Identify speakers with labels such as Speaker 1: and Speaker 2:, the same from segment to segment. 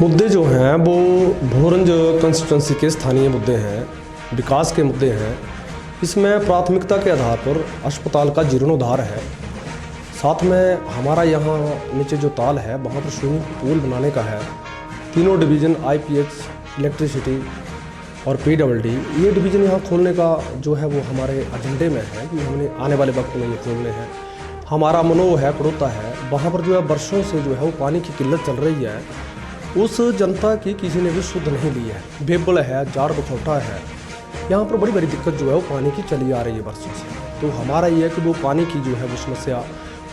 Speaker 1: मुद्दे जो हैं वो भोरंज कंस्टिट्यूंसी के स्थानीय मुद्दे हैं, विकास के मुद्दे हैं। इसमें प्राथमिकता के आधार पर अस्पताल का जीर्णोद्धार है। साथ में हमारा यहाँ नीचे जो ताल है वहाँ पर स्विमिंग पूल बनाने का है। तीनों डिवीज़न IPH, इलेक्ट्रिसिटी और PWD, ये डिवीज़न यहाँ खोलने का जो है वो हमारे एजेंडे में है कि हमने आने वाले वक्त में ये खोलने हैं। हमारा मनोह है, कड़ोता है, वहाँ पर जो है वर्षों से जो है वो पानी की किल्लत चल रही है। उस जनता की किसी ने भी सुध नहीं ली है। बेबल है, जाड़ बखौटा है, यहाँ पर बड़ी बड़ी दिक्कत जो है वो पानी की चली आ रही है वर्षों से। तो हमारा ये है कि वो पानी की जो है वो समस्या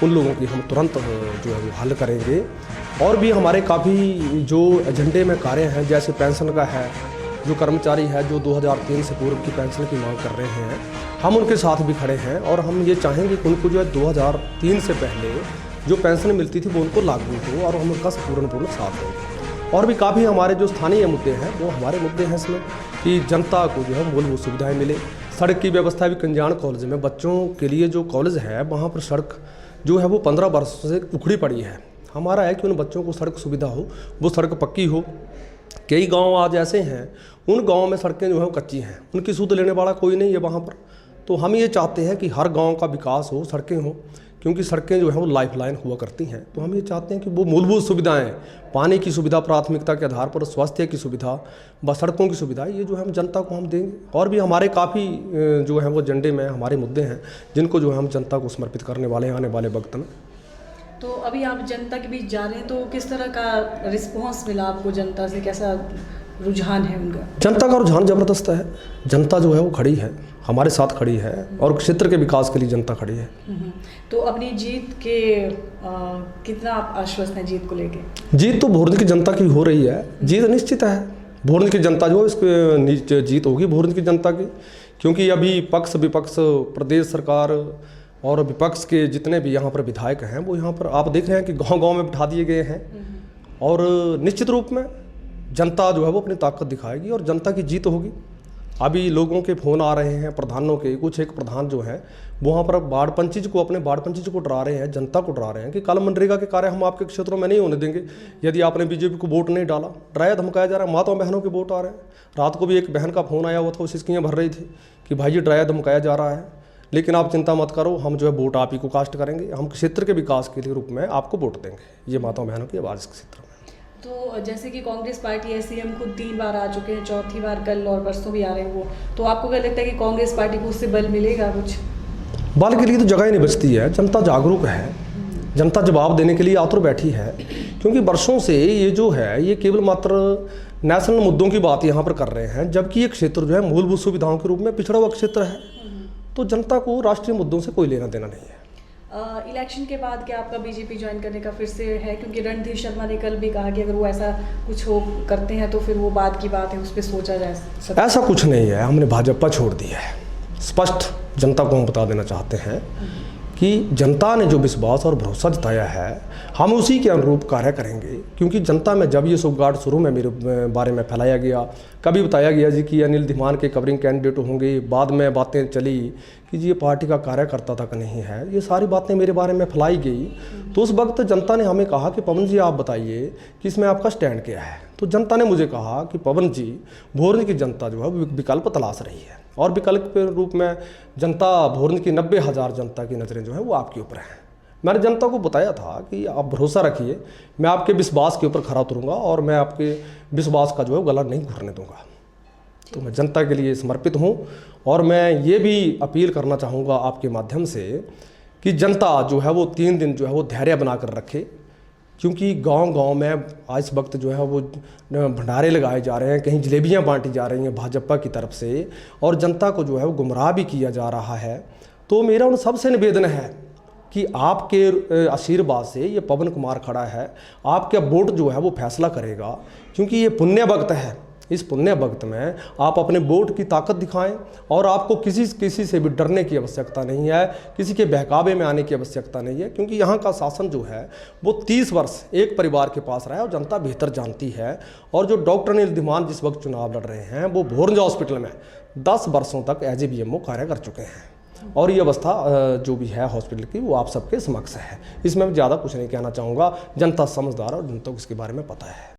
Speaker 1: उन लोगों की हम तुरंत जो है वो हल करेंगे। और भी हमारे काफ़ी जो एजेंडे में कार्य हैं, जैसे पेंशन का है, जो कर्मचारी है जो 2003 से पूर्व की पेंशन की मांग कर रहे हैं, हम उनके साथ भी खड़े हैं। और हम ये चाहेंगे कि उनको जो है 2003 से पहले जो पेंशन मिलती थी वो उनको लागू हो और हम उनका पूर्ण साथ देंगे। और भी काफ़ी हमारे जो स्थानीय मुद्दे हैं वो हमारे मुद्दे हैं इसमें कि जनता को जो है मूलभूत सुविधाएं मिले। सड़क की व्यवस्था भी कल्याण कॉलेज में बच्चों के लिए जो कॉलेज है वहाँ पर सड़क जो है वो 15 वर्षों से उखड़ी पड़ी है। हमारा है कि उन बच्चों को सड़क सुविधा हो, वो सड़क पक्की हो। कई गांव आज ऐसे हैं, उन गांव में सड़कें जो है वो कच्ची हैं, उनकी सुध लेने वाला कोई नहीं है वहाँ पर। तो हम ये चाहते हैं कि हर गांव का विकास हो, सड़कें हों, क्योंकि सड़कें जो हैं वो लाइफलाइन हुआ करती हैं। तो हम ये चाहते हैं कि वो मूलभूत सुविधाएं, पानी की सुविधा प्राथमिकता के आधार पर, स्वास्थ्य की सुविधा व सड़कों की सुविधा, ये जो है हम जनता को हम देंगे। और भी हमारे काफ़ी जो है वो एजेंडे में हमारे मुद्दे हैं जिनको जो है हम जनता को समर्पित करने वाले हैं आने वाले वक्त में।
Speaker 2: तो अभी आप जनता के बीच जा रहे हैं, तो किस तरह का रिस्पॉन्स मिला आपको जनता से? कैसा रुझान है उनका? जनता का रुझान
Speaker 1: ज़बरदस्त है। जनता जो है वो खड़ी है, हमारे साथ खड़ी है और क्षेत्र के विकास के लिए जनता खड़ी है।
Speaker 2: तो अपनी जीत के कितना आप आश्वस्त हैं जीत को लेके?
Speaker 1: जीत तो भोरंज की जनता की हो रही है, जीत निश्चित है। भोरंज की जनता जो है इसके जीत होगी भोरंज की जनता की, क्योंकि अभी पक्ष विपक्ष, प्रदेश सरकार और विपक्ष के जितने भी यहाँ पर विधायक हैं वो यहाँ पर आप देख रहे हैं कि गांव-गांव में बिठा दिए गए हैं। और निश्चित रूप में जनता जो है वो अपनी ताकत दिखाएगी और जनता की जीत होगी। अभी लोगों के फ़ोन आ रहे हैं प्रधानों के, कुछ एक प्रधान जो है वहाँ पर बाढ़ पंचिज को, अपने बाढ़ पंचिज को डरा रहे हैं, जनता को डरा रहे हैं कि कल मनरेगा के कार्य हम आपके क्षेत्रों में नहीं होने देंगे यदि आपने BJP को वोट नहीं डाला। डराया धमकाया जा रहा है। माताओं बहनों के वोट आ रहे हैं। रात को भी एक बहन का फ़ोन आया हुआ था, वो सिसकियाँ भर रही थी कि भाई जी डराया धमकाया जा रहा है, लेकिन आप चिंता मत करो, हम जो है वोट आप ही को कास्ट करेंगे, हम क्षेत्र के विकास के लिए रूप में आपको वोट देंगे। ये माताओं बहनों की आवाज़ इस क्षेत्र में।
Speaker 2: तो जैसे कि कांग्रेस पार्टी SCM खुद 3 बार आ चुके हैं, चौथी बार कल और परसों भी आ रहे हैं वो, तो आपको क्या लगता है कि कांग्रेस पार्टी को उससे बल मिलेगा? कुछ
Speaker 1: बल के लिए तो जगह ही नहीं बचती है। जनता जागरूक है, जनता जवाब देने के लिए आतुर बैठी है, क्योंकि वर्षों से ये जो है ये केवल मात्र नेशनल मुद्दों की बात यहाँ पर कर रहे हैं, जबकि ये क्षेत्र जो है मूलभूत सुविधाओं के रूप में पिछड़ा हुआ क्षेत्र है। तो जनता को राष्ट्रीय मुद्दों से कोई लेना देना नहीं है।
Speaker 2: इलेक्शन के बाद क्या आपका BJP ज्वाइन करने का फिर से है? क्योंकि रणधीर शर्मा ने कल भी कहा कि अगर वो ऐसा कुछ हो करते हैं तो फिर वो बात की बात है, उस पर सोचा जाए।
Speaker 1: ऐसा कुछ नहीं है, हमने भाजपा छोड़ दी है। स्पष्ट जनता को हम बता देना चाहते हैं कि जनता ने जो विश्वास और भरोसा जताया है हम उसी के अनुरूप कार्य करेंगे। क्योंकि जनता में जब ये सौगार्ड शुरू में मेरे बारे में फैलाया गया, कभी बताया गया जी कि अनिल धीमान के कवरिंग कैंडिडेट होंगे, बाद में बातें चली कि जी ये पार्टी का कार्यकर्ता तक नहीं है, ये सारी बातें मेरे बारे में फैलाई गई। तो उस वक्त जनता ने हमें कहा कि पवन जी आप बताइए कि इसमें आपका स्टैंड क्या है। तो जनता ने मुझे कहा कि पवन जी, भोरंज की जनता जो है विकल्प तलाश रही है और विकल्प के रूप में जनता, भोरंज की 90,000 जनता की नज़रें जो है वो आपके ऊपर हैं। मैंने जनता को बताया था कि आप भरोसा रखिए, मैं आपके विश्वास के ऊपर खरा उतरूँगा और मैं आपके विश्वास का जो है गला नहीं घुरने दूँगा। तो मैं जनता के लिए समर्पित हूँ। और मैं ये भी अपील करना चाहूँगा आपके माध्यम से कि जनता जो है वो 3 दिन जो है वो धैर्य बना कर रखे, क्योंकि गांव-गांव में आज वक्त जो है वो भंडारे लगाए जा रहे हैं, कहीं जलेबियां बांटी जा रही हैं भाजपा की तरफ से, और जनता को जो है वो गुमराह भी किया जा रहा है। तो मेरा उन सबसे निवेदन है कि आपके आशीर्वाद से ये पवन कुमार खड़ा है, आपका वोट जो है वो फैसला करेगा। क्योंकि ये पुण्य वक्त है, इस पुण्य वक्त में आप अपने वोट की ताकत दिखाएं और आपको किसी से भी डरने की आवश्यकता नहीं है, किसी के बहकावे में आने की आवश्यकता नहीं है। क्योंकि यहाँ का शासन जो है वो 30 वर्ष एक परिवार के पास रहा है और जनता बेहतर जानती है। और जो डॉक्टर अनिल धीमान जिस वक्त चुनाव लड़ रहे हैं वो भोरंज हॉस्पिटल में 10 वर्षों तक एज ए BMO कार्य कर चुके हैं और ये अवस्था जो भी है हॉस्पिटल की वो आप सबके समक्ष है। इसमें ज़्यादा कुछ नहीं कहना चाहूँगा। जनता समझदार और जनता को इसके बारे में पता है।